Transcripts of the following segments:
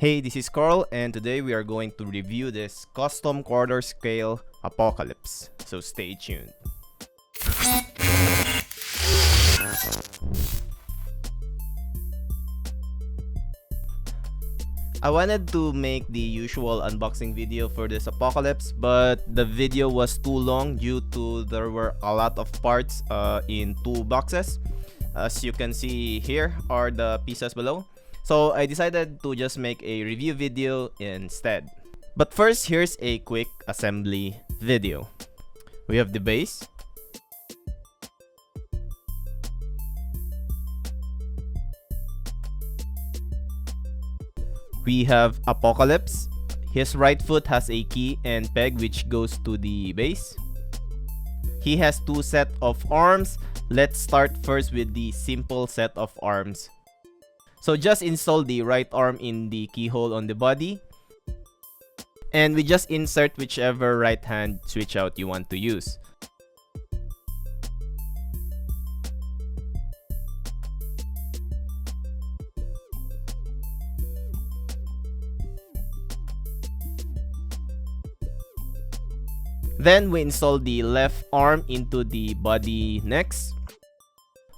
Hey, this is Carl, and today we are going to review this custom quarter scale apocalypse. So stay tuned. I wanted to make the usual unboxing video for this apocalypse, but the video was too long due to there were a lot of parts in two boxes. As you can see, here are the pieces below. So I decided to just make a review video instead. But first, here's a quick assembly video. We have the base. We have Apocalypse. His right foot has a key and peg which goes to the base. He has two sets of arms. Let's start first with the simple set of arms. So just install the right arm in the keyhole on the body. And we just insert whichever right hand switch out you want to use. Then we install the left arm into the body next.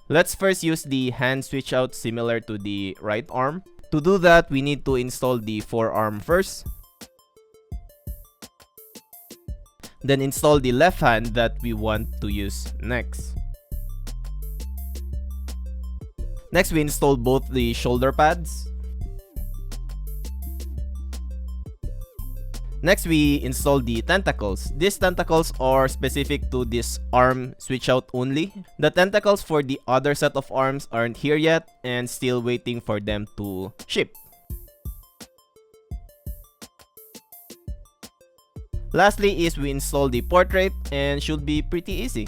Let's first use the hand switch out similar to the right arm. To do that, we need to install the forearm first. Then install the left hand that we want to use next. Next, we install both the shoulder pads. Next, we install the tentacles. These tentacles are specific to this arm switch out only. The tentacles for the other set of arms aren't here yet and still waiting for them to ship. Lastly is we install the portrait and should be pretty easy.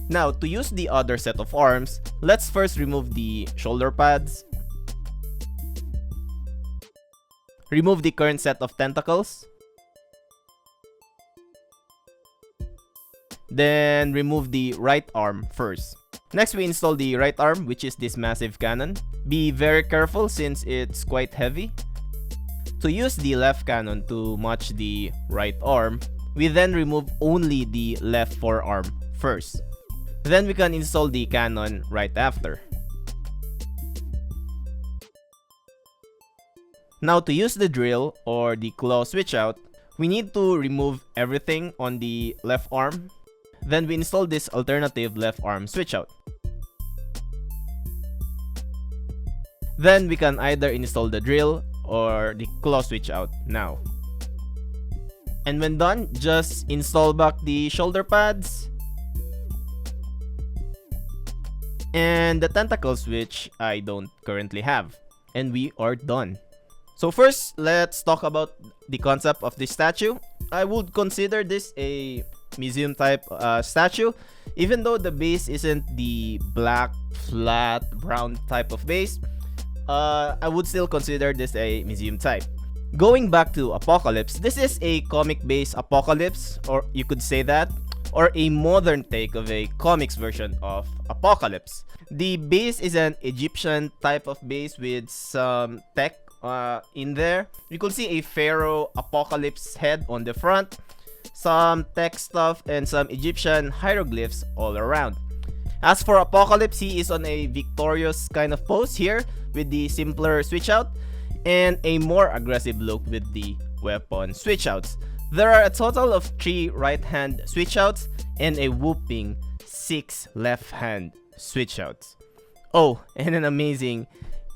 Now, to use the other set of arms, let's first remove the shoulder pads. Remove the current set of tentacles. Then remove the right arm first. Next, we install the right arm, which is this massive cannon. Be very careful since it's quite heavy. To use the left cannon to match the right arm, we then remove only the left forearm first. Then we can install the cannon right after. Now to use the drill or the claw switch out, we need to remove everything on the left arm. Then we install this alternative left arm switch out. Then we can either install the drill or the claw switch out now. And when done, just install back the shoulder pads and the tentacles, which I don't currently have. And we are done. So first, let's talk about the concept of this statue. I would consider this a museum type statue. Even though the base isn't the black, flat, brown type of base, I would still consider this a museum type. Going back to Apocalypse, this is a comic-based Apocalypse, or you could say that, or a modern take of a comics version of Apocalypse. The base is an Egyptian type of base with some tech in there. You could see a pharaoh apocalypse head on the front, some tech stuff, and some Egyptian hieroglyphs all around. As for Apocalypse, he is on a victorious kind of pose here with the simpler switch out and a more aggressive look with the weapon switch outs. There are a total of 3 right hand switch outs and a whooping 6 left hand switch outs. Oh, and an amazing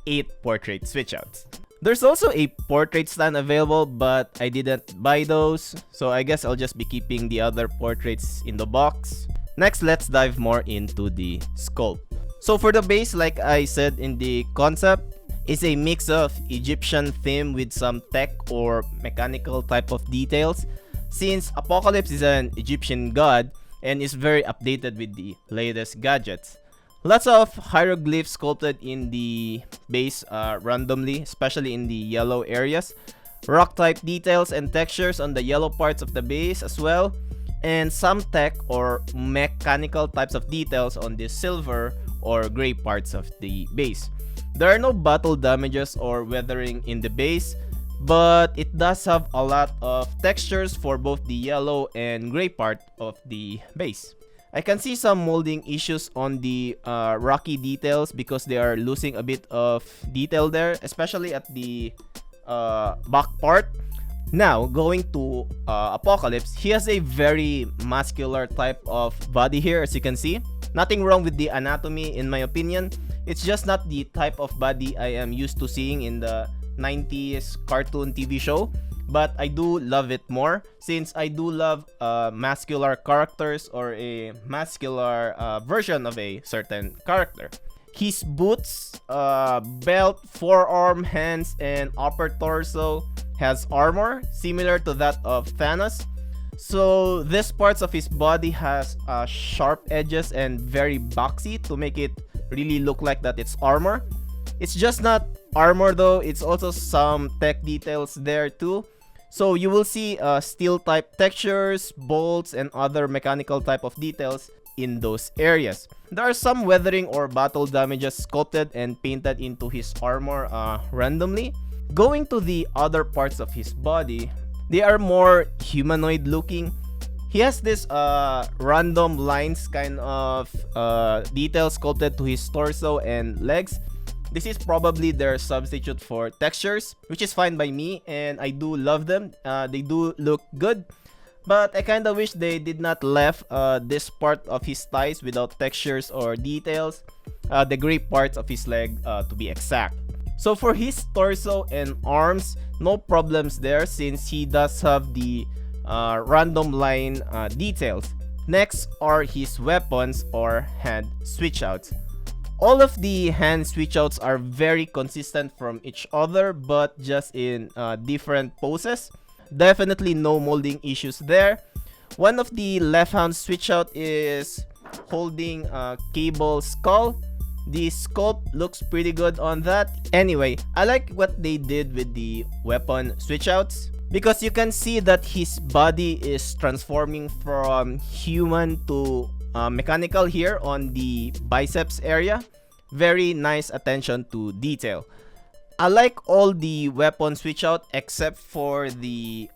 8 portrait switch outs. There's also a portrait stand available, but I didn't buy those, so I guess I'll just be keeping the other portraits in the box. Next, let's dive more into the sculpt. So for the base, like I said in the concept, is a mix of Egyptian theme with some tech or mechanical type of details, since Apocalypse is an Egyptian god and is very updated with the latest gadgets. Lots of hieroglyphs sculpted in the base randomly, especially in the yellow areas. Rock type details and textures on the yellow parts of the base as well. And some tech or mechanical types of details on the silver or gray parts of the base. There are no battle damages or weathering in the base, but it does have a lot of textures for both the yellow and gray part of the base. I can see some molding issues on the rocky details because they are losing a bit of detail there, especially at the back part. Now, going to Apocalypse, he has a very muscular type of body here, as you can see. Nothing wrong with the anatomy in my opinion. It's just not the type of body I am used to seeing in the 90s cartoon TV show. But I do love it more since I do love muscular characters or a muscular version of a certain character. His boots, belt, forearm, hands, and upper torso has armor similar to that of Thanos. So these parts of his body has sharp edges and very boxy to make it really look like that it's armor. It's just not armor though, it's also some tech details there too. So you will see steel type textures, bolts, and other mechanical type of details in those areas. There are some weathering or battle damages sculpted and painted into his armor randomly. Going to the other parts of his body, they are more humanoid looking. He has this random lines kind of details sculpted to his torso and legs. This is probably their substitute for textures, which is fine by me, and I do love them. They do look good, but I kinda wish they did not left this part of his thighs without textures or details. The gray parts of his leg to be exact. So for his torso and arms, no problems there since he does have the random line details. Next are his weapons or hand switchouts. All of the hand switchouts are very consistent from each other, but just in different poses. Definitely no molding issues there. One of the left hand switchout is holding a cable skull. The sculpt looks pretty good on that. Anyway, I like what they did with the weapon switchouts because you can see that his body is transforming from human to mechanical here on the biceps area. Very nice attention to detail. I like all the weapon switch out except for the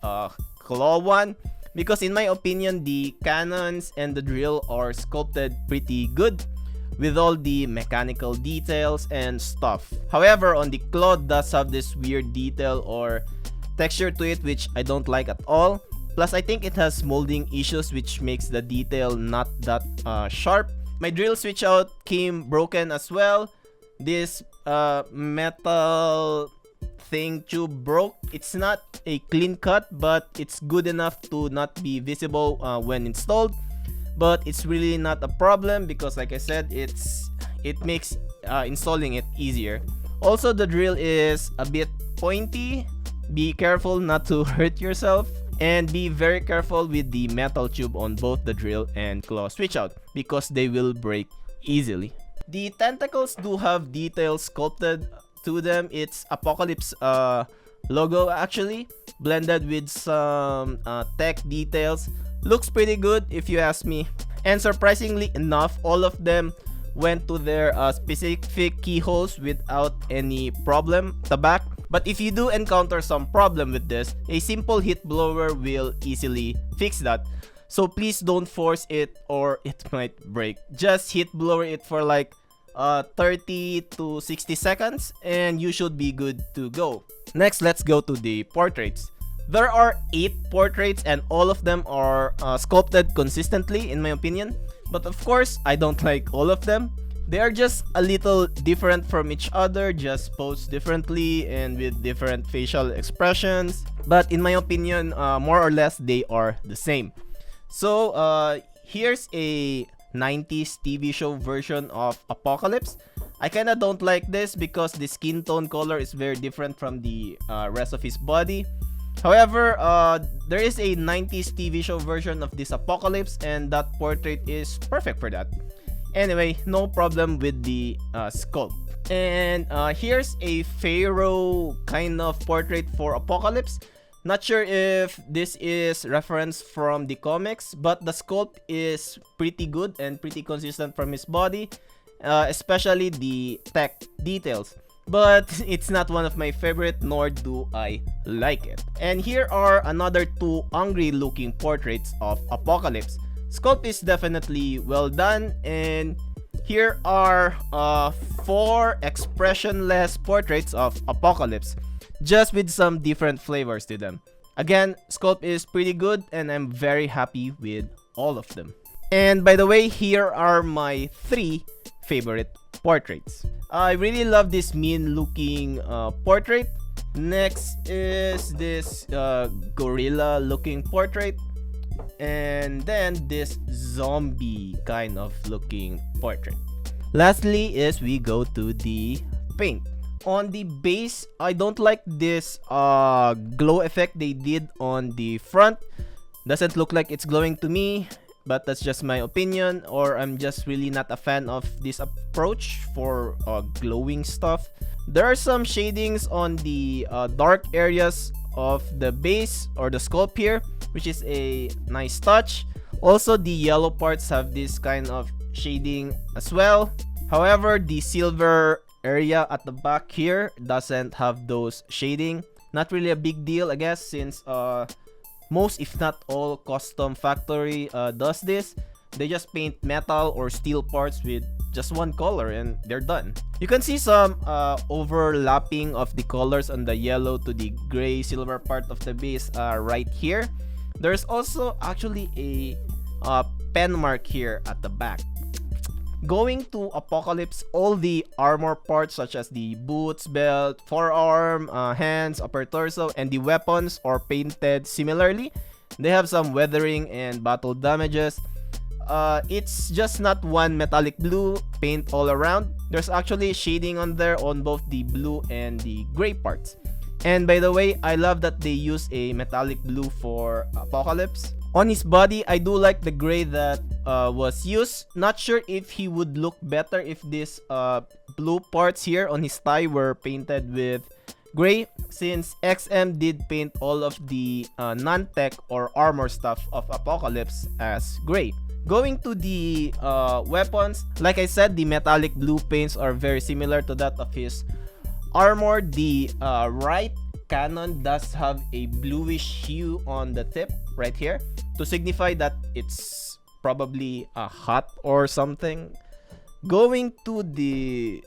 claw one because in my opinion the cannons and the drill are sculpted pretty good with all the mechanical details and stuff. However, on the claw does have this weird detail or texture to it which I don't like at all. Plus I think it has molding issues which makes the detail not that sharp. My drill switch out came broken as well. This metal thing tube broke. It's not a clean cut, but it's good enough to not be visible when installed. But it's really not a problem because like I said, it makes installing it easier. Also, the drill is a bit pointy. Be careful not to hurt yourself. And be very careful with the metal tube on both the drill and claw switch out because they will break easily. The tentacles do have details sculpted to them. It's Apocalypse logo actually, blended with some tech details. Looks pretty good if you ask me. And surprisingly enough, all of them went to their specific keyholes without any problem at the back. But if you do encounter some problem with this, a simple heat blower will easily fix that. So please don't force it or it might break. Just heat blower it for like 30 to 60 seconds and you should be good to go. Next, let's go to the portraits. There are 8 portraits and all of them are sculpted consistently in my opinion. But of course, I don't like all of them. They are just a little different from each other, just posed differently and with different facial expressions. But in my opinion, more or less they are the same. So here's a 90s TV show version of Apocalypse. I kinda don't like this because the skin tone color is very different from the rest of his body. However, there is a 90s TV show version of this Apocalypse and that portrait is perfect for that. Anyway, no problem with the sculpt. And here's a pharaoh kind of portrait for Apocalypse. Not sure if this is reference from the comics, but the sculpt is pretty good and pretty consistent from his body. especially the tech details. But it's not one of my favorite, nor do I like it. And here are another two angry looking portraits of Apocalypse. Sculpt is definitely well done, and here are 4 expressionless portraits of Apocalypse, just with some different flavors to them. Again, Sculpt is pretty good, and I'm very happy with all of them. And by the way, here are my 3 favorite portraits. I really love this mean looking portrait. Next is this gorilla looking portrait. And then this zombie kind of looking portrait. Lastly is we go to the paint. On the base, I don't like this glow effect they did on the front. Doesn't look like it's glowing to me, but that's just my opinion, or I'm just really not a fan of this approach for glowing stuff. There are some shadings on the dark areas of the base or the sculpt here, which is a nice touch. Also, the yellow parts have this kind of shading as well. However, the silver area at the back here doesn't have those shading. Not really a big deal, I guess, since most if not all custom factory does this. They just paint metal or steel parts with just one color and they're done. You can see some overlapping of the colors on the yellow to the gray silver part of the base right here. There's also actually a pen mark here at the back. Going to Apocalypse, all the armor parts such as the boots, belt, forearm, hands, upper torso, and the weapons are painted similarly. They have some weathering and battle damages. It's just not one metallic blue paint all around. There's actually shading on there on both the blue and the gray parts. And by the way, I love that they use a metallic blue for Apocalypse. On his body, I do like the gray that was used. Not sure if he would look better if these blue parts here on his thigh were painted with gray, since XM did paint all of the non-tech or armor stuff of Apocalypse as gray. Going to the weapons, like I said, the metallic blue paints are very similar to that of his armor. The right cannon does have a bluish hue on the tip right here to signify that it's probably hot or something. Going to the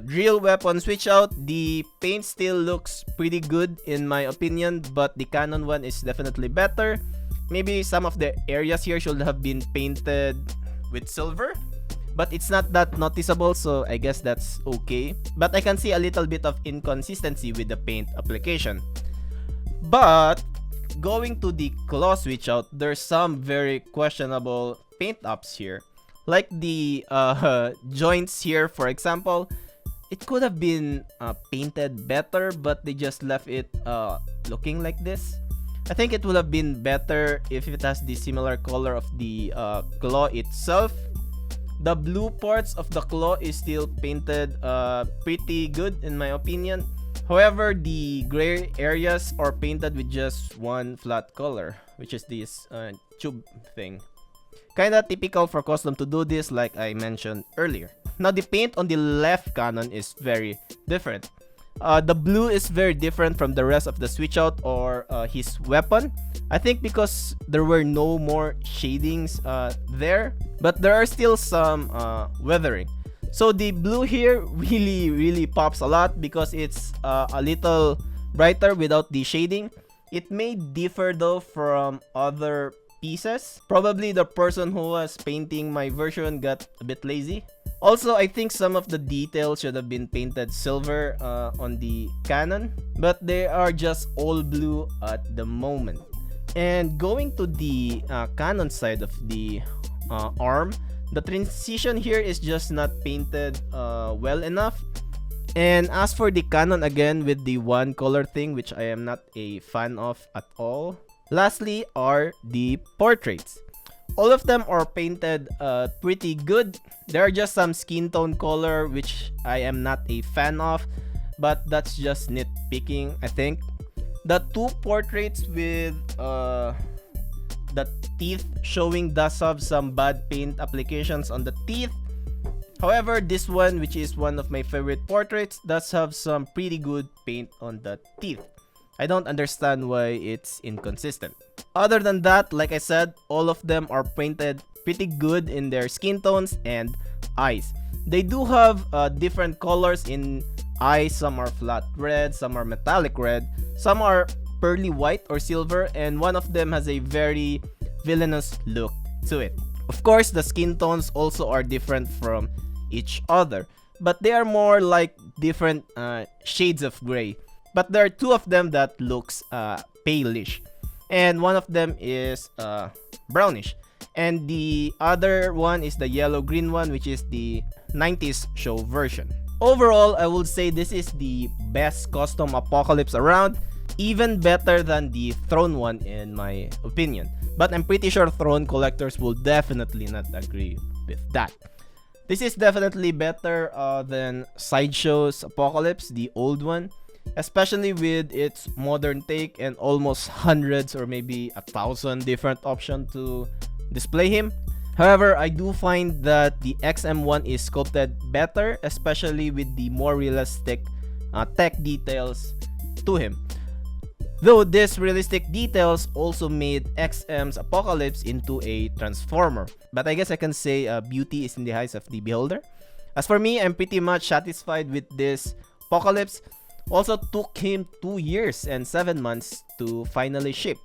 drill weapon switch out, the paint still looks pretty good in my opinion, but the cannon one is definitely better. Maybe some of the areas here should have been painted with silver, but it's not that noticeable, so I guess that's okay. But I can see a little bit of inconsistency with the paint application. But going to the claw switch out, there's some very questionable paint ups here. Like the joints here, for example, it could have been painted better, but they just left it looking like this. I think it would have been better if it has the similar color of the claw itself. The blue parts of the claw is still painted pretty good in my opinion. However, the gray areas are painted with just one flat color, which is this tube thing. Kinda typical for custom to do this, like I mentioned earlier. Now, the paint on the left cannon is very different. The blue is very different from the rest of the switch out or his weapon. I think because there were no more shadings there, but there are still some weathering. So the blue here really pops a lot because it's a little brighter without the shading. It may differ though from other pieces. Probably the person who was painting my version got a bit lazy. Also, I think some of the details should have been painted silver on the cannon, but they are just all blue at the moment. And going to the cannon side of the arm, the transition here is just not painted well enough. And as for the cannon, again with the one color thing, which I am not a fan of at all. Lastly are the portraits. All of them are painted pretty good. There are just some skin tone color which I am not a fan of, but that's just nitpicking, I think. The two portraits with the teeth showing does have some bad paint applications on the teeth. However, this one, which is one of my favorite portraits, does have some pretty good paint on the teeth. I don't understand why it's inconsistent. Other than that, like I said, all of them are painted pretty good in their skin tones and eyes. They do have different colors in eyes. Some are flat red, some are metallic red, some are pearly white or silver, and one of them has a very villainous look to it. Of course, the skin tones also are different from each other, but they are more like different shades of gray. But there are two of them that looks palish, and one of them is brownish, and the other one is the yellow-green one, which is the 90s show version. Overall, I would say this is the best custom Apocalypse around, even better than the Throne one in my opinion. But I'm pretty sure Throne collectors will definitely not agree with that. This is definitely better than Sideshow's Apocalypse, the old one, especially with its modern take and almost hundreds or maybe 1,000 different options to display him. However, I do find that the XM1 is sculpted better, especially with the more realistic tech details to him. Though these realistic details also made XM's Apocalypse into a transformer. But I guess I can say beauty is in the eyes of the beholder. As for me, I'm pretty much satisfied with this Apocalypse. Also took him 2 years and 7 months to finally ship.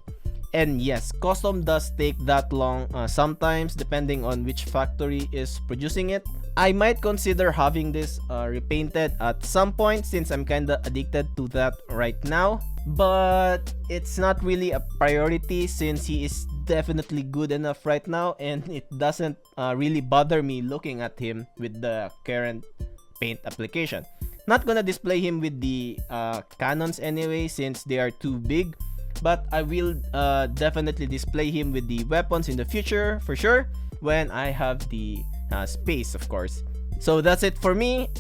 And yes, custom does take that long sometimes depending on which factory is producing it. I might consider having this repainted at some point since I'm kinda addicted to that right now. But it's not really a priority since he is definitely good enough right now, and it doesn't really bother me looking at him with the current paint application. Not gonna display him with the cannons anyway since they are too big, but I will definitely display him with the weapons in the future for sure when I have the space, of course. So that's it for me.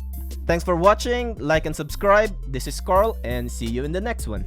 Thanks for watching, like and subscribe. This is Carl, and see you in the next one.